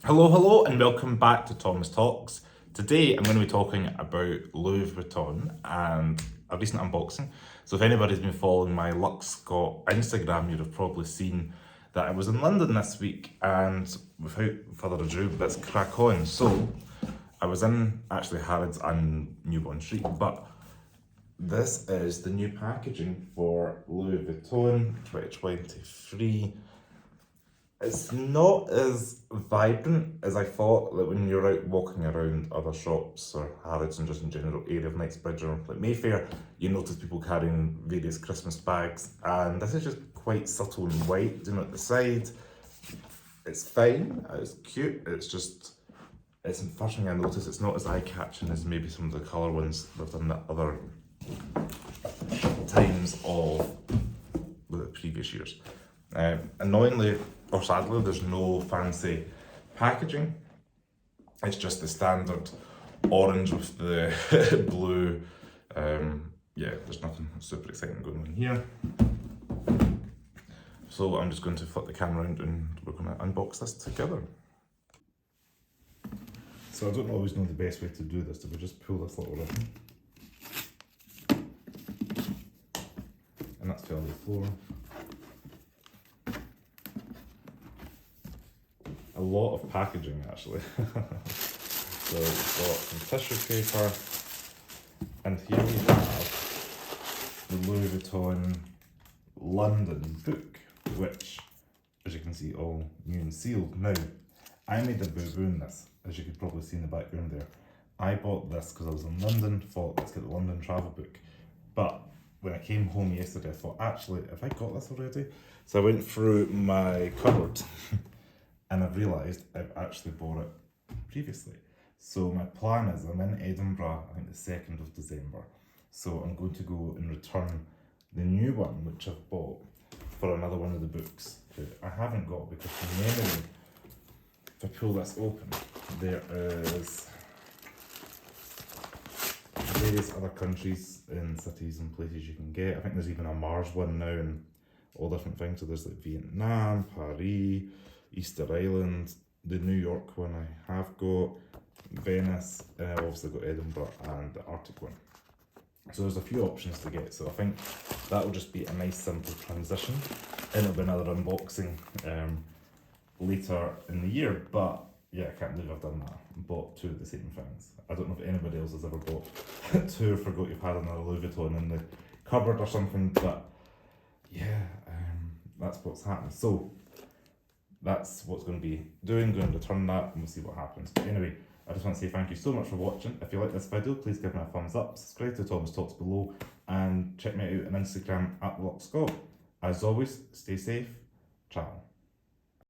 Hello, and welcome back to Thomas Talks. Today I'm going to be talking about Louis Vuitton and a recent unboxing. So if anybody's been following my Lux Scott Instagram, you'd have probably seen that I was in London this week, and without further ado, let's crack on. So I was in actually Harrods and New Bond Street, but this is the new packaging for Louis Vuitton 2023. It's not as vibrant as I thought. Like when you're out walking around other shops or Harrods and just in general area of Knightsbridge or like Mayfair, you notice people carrying various Christmas bags, and this is just quite subtle and white, at the side. It's fine, it's cute, it's the first thing I noticed, it's not as eye-catching as maybe some of the colour ones they've done at other times of the previous years. Annoyingly, or sadly, there's no fancy packaging. It's just the standard orange with the blue. Yeah, there's nothing super exciting going on here. So I'm just going to flip the camera around and we're going to unbox this together. So I don't always know the best way to do this. If we just pull this little ribbon, and that's fell on the floor. A lot of packaging actually. So we've got some tissue paper, and here we have the Louis Vuitton London book, which, as you can see, all new and sealed. Now, I made a boo-boo in this, as you could probably see in the background there. I bought this because I was in London, thought let's get the London travel book. But when I came home yesterday, I thought, actually, have I got this already? So I went through my cupboard and I've realised I've actually bought it previously. So my plan is I'm in Edinburgh, I think the 2nd of December. So I'm going to go and return the new one, which I've bought, for another one of the books that I haven't got, because from memory, if I pull this open, there is various other countries and cities and places you can get. I think there's even a Mars one now and all different things. So there's like Vietnam, Paris, Easter Island, the New York one I have got, Venice, and I've obviously got Edinburgh and the Arctic one. So there's a few options to get, so I think that will just be a nice simple transition. And it'll be another unboxing later in the year, but yeah, I can't believe I've done that. Bought two of the same things. I don't know if anybody else has ever bought two or forgot you've had another Louis Vuitton in the cupboard or something, but yeah, that's what's happened. So that's what's going to be doing, going to return that, and we'll see what happens. But anyway, I just want to say thank you so much for watching. If you like this video, please give me a thumbs up, subscribe to Thomas Talks below, and check me out on Instagram at LuxScott. As always, stay safe, ciao.